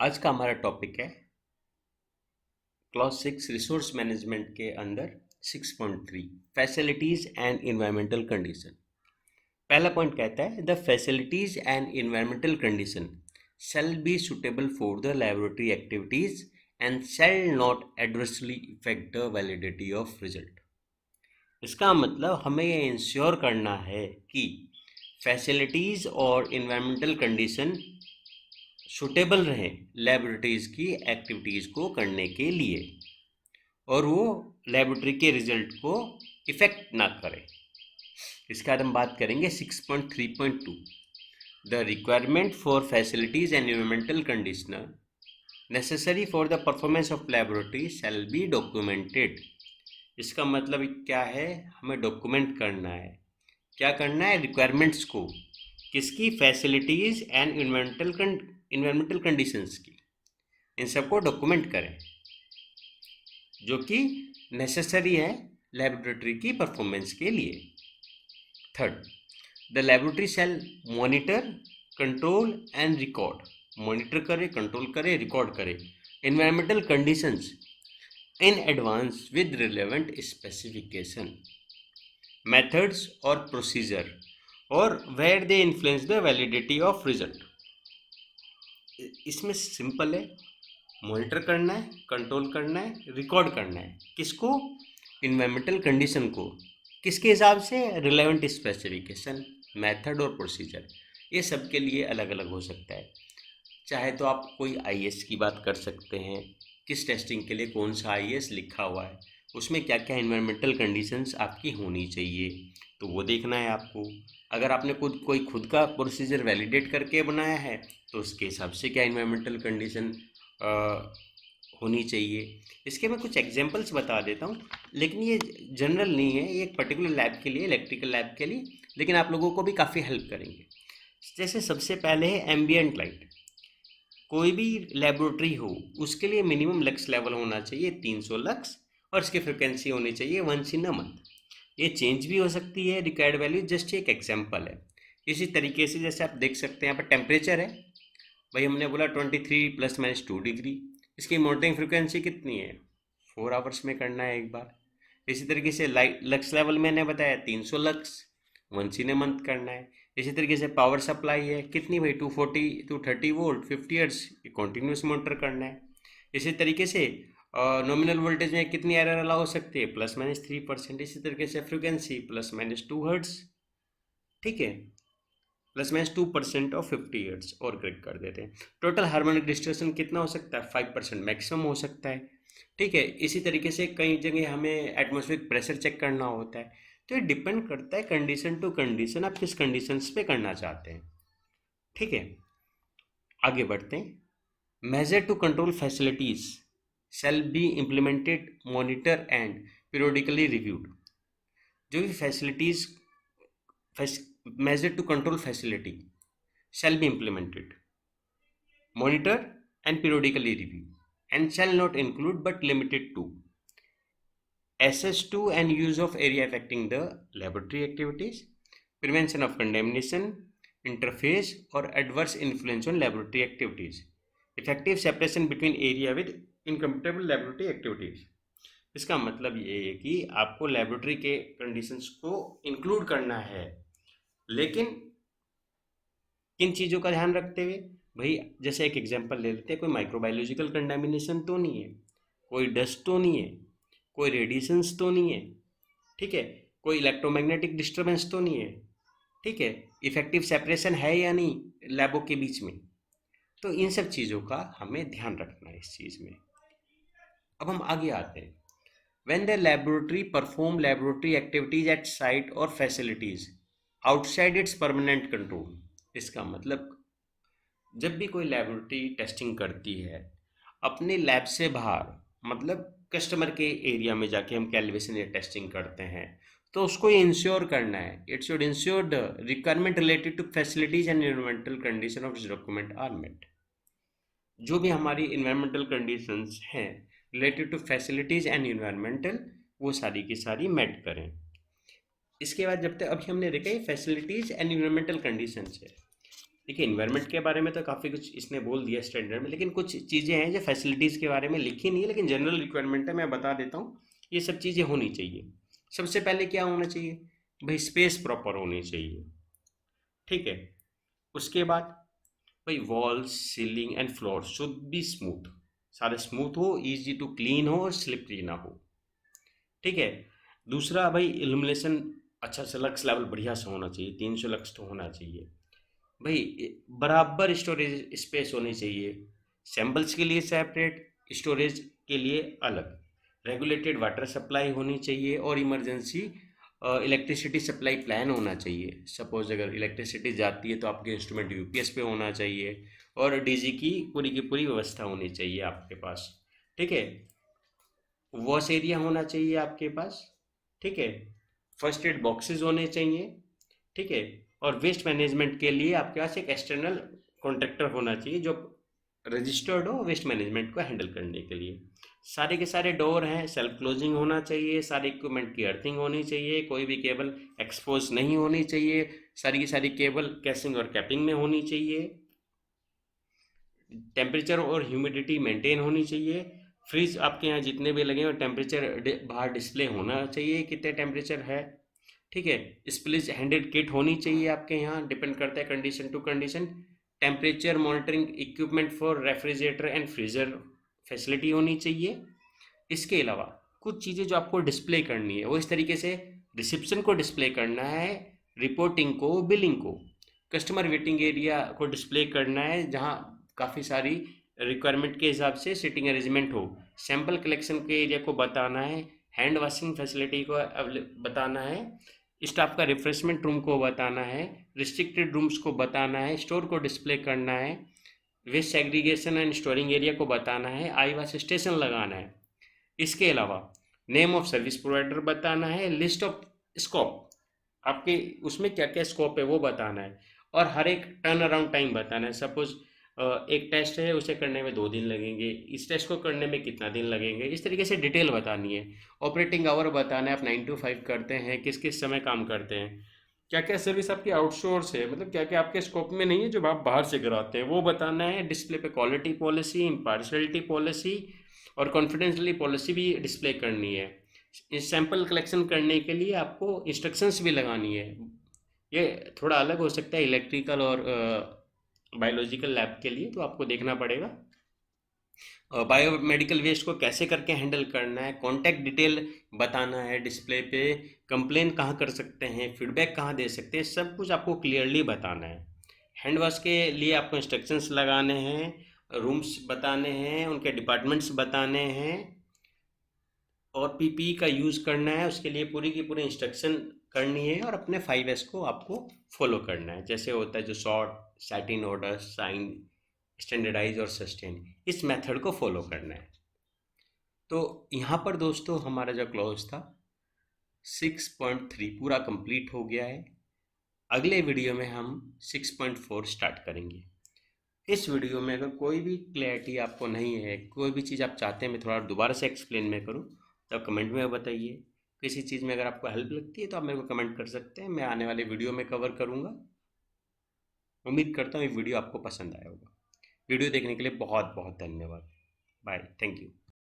आज का हमारा टॉपिक है क्लास 6 रिसोर्स मैनेजमेंट के अंदर 6.3 फैसिलिटीज एंड इन्वायरमेंटल कंडीशन। पहला पॉइंट कहता है the facilities and environmental condition shall be suitable for the laboratory activities and shall not adversely affect the validity of result। इसका मतलब हमें ये इंश्योर करना है कि फैसिलिटीज और इन्वायरमेंटल कंडीशन सूटेबल रहे लेबोरेटरीज की एक्टिविटीज़ को करने के लिए और वो लेबोरेटरी के रिजल्ट को इफेक्ट ना करे। इसके बाद हम बात करेंगे 6.3.2 the requirement for facilities and environmental conditioner necessary for the performance of laboratory shall be documented. इसका मतलब क्या है, हमें डॉक्यूमेंट करना है। क्या करना है? रिक्वायरमेंट्स को, किसकी? फैसिलिटीज एंड इन्वायरमेंटल कंडीशंस की, इन सबको डॉक्यूमेंट करें जो कि नेसेसरी है लेबोरेटरी की परफॉर्मेंस के लिए। Third, the laboratory shall monitor, control and record, monitor करे, कंट्रोल करे, रिकॉर्ड करे environmental conditions in advance with relevant specification, methods और प्रोसीजर और where they influence the validity of result. इसमें सिंपल है, मॉनिटर करना है, कंट्रोल करना है, रिकॉर्ड करना है। किसको? इन्वायरमेंटल कंडीशन को। किसके हिसाब से? रिलेवेंट स्पेसिफिकेशन, मेथड और प्रोसीजर। ये सब के लिए अलग अलग हो सकता है। चाहे तो आप कोई आईएएस की बात कर सकते हैं, किस टेस्टिंग के लिए कौन सा आईएएस लिखा हुआ है, उसमें क्या क्या इन्वायरमेंटल कंडीशंस आपकी होनी चाहिए, तो वो देखना है आपको। अगर आपने खुद का प्रोसीजर वैलिडेट करके बनाया है तो उसके हिसाब से क्या इन्वायरमेंटल कंडीशन होनी चाहिए। इसके मैं कुछ एग्जांपल्स बता देता हूँ, लेकिन ये जनरल नहीं है, ये एक पर्टिकुलर लैब के लिए, इलेक्ट्रिकल लैब के लिए, लेकिन आप लोगों को भी काफ़ी हेल्प करेंगे। जैसे सबसे पहले है एम्बियंट लाइट। कोई भी लेबोरेटरी हो उसके लिए मिनिमम लक्स लेवल होना चाहिए 300 लक्स और इसकी फ्रिक्वेंसी होनी चाहिए 1 इन अ मंथ। ये चेंज भी हो सकती है रिक्वायर्ड वैल्यू, जस्ट एक एग्जांपल है। इसी तरीके से जैसे आप देख सकते हैं यहाँ पर टेम्परेचर है, भाई हमने बोला 23 ± 2 डिग्री, इसकी मॉनिटरिंग फ्रिक्वेंसी कितनी है? 4 आवर्स में करना है एक बार। इसी तरीके से लाइट लक्स लेवल मैंने बताया 300 लक्स, 1 इन अ मंथ करना है। इसी तरीके से पावर सप्लाई है कितनी भाई? 230 वोल्ट 50 हर्ट्ज, कॉन्टिन्यूस मॉनिटर करना है। इसी तरीके से नॉमिनल वोल्टेज में कितनी एरर अलाउ हो सकती है? ±3%। इसी तरीके से फ्रिक्वेंसी ±2 हर्ट्ज, ठीक है, ±2% ऑफ 50 हर्ट्ज और करेक्ट कर देते हैं। टोटल हार्मोनिक डिस्टॉर्शन कितना हो सकता है? 5% मैक्सिमम हो सकता है, ठीक है। इसी तरीके से कई जगह हमें एटमॉस्फेरिक प्रेशर चेक करना होता है, तो ये डिपेंड करता है कंडीशन टू कंडीशन, आप किस कंडीशंस पे करना चाहते हैं, ठीक है। आगे बढ़ते हैं। Measure to control facilities shall be implemented, monitor and periodically reviewed. जो भी facilities, measure to control facility shall be implemented, monitor and periodically review, and shall not include but limited to access to and use of area affecting the laboratory activities, prevention of contamination, interface or adverse influence on laboratory activities, effective separation between area with incompatible laboratory activities। इसका मतलब ये है कि आपको laboratory के conditions को include करना है, लेकिन किन चीज़ों का ध्यान रखते हुए? भाई जैसे एक एग्जांपल ले लेते हैं, कोई माइक्रोबायोलॉजिकल कंटामिनेशन तो नहीं है, कोई डस्ट तो नहीं है, कोई रेडिएशंस तो नहीं है, ठीक है, कोई इलेक्ट्रोमैग्नेटिक डिस्टर्बेंस तो नहीं है, ठीक है, इफेक्टिव सेपरेशन है या नहीं लैबों के बीच में। तो इन सब चीज़ों का हमें ध्यान रखना है इस चीज़ में। अब हम आगे आते हैं। When the laboratory perform laboratory activities at site or facilities outside its permanent control। इसका मतलब जब भी कोई लेबोरेटरी टेस्टिंग करती है अपने लैब से बाहर, मतलब कस्टमर के एरिया में जाके हम कैलिब्रेशन या टेस्टिंग करते हैं, तो उसको ये इंश्योर करना है, it should ensure the requirement related to facilities and environmental condition of this document are met. जो भी हमारी इन्वायरमेंटल कंडीशंस हैं related to facilities and environmental, वो सारी की सारी मेट करें। इसके बाद जब तक अभी हमने देखा ये फैसिलिटीज एंड इन्वायरमेंटल कंडीशंस है, देखिए इन्वायरमेंट के बारे में तो काफ़ी कुछ इसने बोल दिया स्टैंडर्ड में, लेकिन कुछ चीज़ें हैं जो फैसिलिटीज़ के बारे में लिखी नहीं है, लेकिन जनरल रिक्वायरमेंट है, मैं बता देता हूँ। ये सब चीज़ें होनी चाहिए। सबसे पहले क्या होना चाहिए भाई, स्पेस प्रॉपर होनी चाहिए, ठीक है। उसके बाद भाई walls ceiling and floor should be smooth, सारे स्मूथ हो, इजी टू क्लीन हो और स्लिपरी ना हो, ठीक है। दूसरा भाई इल्यूमिनेशन अच्छा सा लक्स लेवल बढ़िया सा होना चाहिए, 300 लक्स तो होना चाहिए भाई। बराबर स्टोरेज स्पेस होनी चाहिए, सैम्पल्स के लिए सेपरेट, स्टोरेज के लिए अलग, रेगुलेटेड वाटर सप्लाई होनी चाहिए और इमरजेंसी इलेक्ट्रिसिटी सप्लाई प्लान होना चाहिए। सपोज अगर इलेक्ट्रिसिटी जाती है तो आपके इंस्ट्रूमेंट यूपीएस पे होना चाहिए, और डीजी की पूरी व्यवस्था होनी चाहिए आपके पास, ठीक है। वॉश एरिया होना चाहिए आपके पास, ठीक है। फर्स्ट एड बॉक्सेस होने चाहिए, ठीक है। और वेस्ट मैनेजमेंट के लिए आपके पास एक एक्सटर्नल कॉन्ट्रैक्टर होना चाहिए जो रजिस्टर्ड हो वेस्ट मैनेजमेंट को हैंडल करने के लिए। सारे के सारे डोर हैं सेल्फ क्लोजिंग होना चाहिए, सारे इक्विपमेंट की अर्थिंग होनी चाहिए, कोई भी केबल एक्सपोज नहीं होनी चाहिए, सारी की सारी केबल कैसिंग और कैपिंग में होनी चाहिए, टेम्परेचर और ह्यूमिडिटी मेंटेन होनी चाहिए। फ्रिज आपके यहाँ जितने भी लगे हो टेम्परेचर बाहर डिस्प्ले होना चाहिए कितने टेम्परेचर है, ठीक है। स्प्लिट हैंडेड किट होनी चाहिए आपके यहाँ, डिपेंड करता है condition to condition. Temperature monitoring equipment for refrigerator and freezer facility होनी चाहिए। इसके अलावा कुछ चीज़ें जो आपको डिस्प्ले करनी है वो इस तरीके से, रिसेप्शन को डिस्प्ले करना है, रिपोर्टिंग को, बिलिंग को, कस्टमर वेटिंग एरिया को डिस्प्ले करना है जहाँ काफ़ी सारी रिक्वायरमेंट के हिसाब से सीटिंग अरेंजमेंट हो, सैंपल कलेक्शन के एरिया को बताना है, हैंड वॉशिंग फैसिलिटी को बताना है, स्टाफ का रिफ्रेशमेंट रूम को बताना है, रिस्ट्रिक्टेड रूम्स को बताना है, स्टोर को डिस्प्ले करना है, waste segregation and storing area को बताना है, आई वाश स्टेशन लगाना है। इसके अलावा नेम ऑफ सर्विस प्रोवाइडर बताना है, लिस्ट ऑफ स्कोप आपके उसमें क्या क्या स्कोप है वो बताना है, और हर एक टर्न अराउंड टाइम बताना है। सपोज एक टेस्ट है उसे करने में 2 दिन लगेंगे, इस टेस्ट को करने में कितना दिन लगेंगे, इस तरीके से डिटेल बतानी है। ऑपरेटिंग आवर बताना है, आप 9 to 5 करते हैं, किस किस समय काम करते हैं, क्या क्या सर्विस आपकी आउटसोर्स है, मतलब क्या क्या आपके स्कोप में नहीं है जो आप बाहर से कराते हैं वो बताना है। डिस्प्ले पे क्वालिटी पॉलिसी, इम्पार्शलिटी पॉलिसी और कॉन्फिडेंशियली पॉलिसी भी डिस्प्ले करनी है। इस सैंपल कलेक्शन करने के लिए आपको इंस्ट्रक्शंस भी लगानी है। ये थोड़ा अलग हो सकता है इलेक्ट्रिकल और बायोलॉजिकल लैब के लिए, तो आपको देखना पड़ेगा। बायोमेडिकल वेस्ट को कैसे करके हैंडल करना है, कॉन्टैक्ट डिटेल बताना है डिस्प्ले पे, कंप्लेन कहाँ कर सकते हैं, फीडबैक कहाँ दे सकते हैं, सब कुछ आपको क्लियरली बताना है। हैंड वॉश के लिए आपको इंस्ट्रक्शंस लगाने हैं, रूम्स बताने हैं, उनके डिपार्टमेंट्स बताने हैं, और पीपीई का यूज़ करना है, उसके लिए पूरी की पूरी इंस्ट्रक्शन करनी है, और अपने 5S को आपको फॉलो करना है, जैसे होता है जो sort set in order shine standardize और सस्टेन, इस मेथड को फॉलो करना है। तो यहाँ पर दोस्तों हमारा जो क्लॉज था 6.3 पूरा कंप्लीट हो गया है। अगले वीडियो में हम 6.4 स्टार्ट करेंगे। इस वीडियो में अगर कोई भी क्लैरिटी आपको नहीं है, कोई भी चीज़ आप चाहते हैं मैं थोड़ा दोबारा से एक्सप्लेन में करूँ, तो आप कमेंट में बताइए। किसी चीज़ में अगर आपको हेल्प लगती है तो आप मेरे को कमेंट कर सकते हैं, मैं आने वाले वीडियो में कवर करूँगा। उम्मीद करता हूँ ये वीडियो आपको पसंद आया होगा। वीडियो देखने के लिए बहुत बहुत धन्यवाद। Bye, thank you.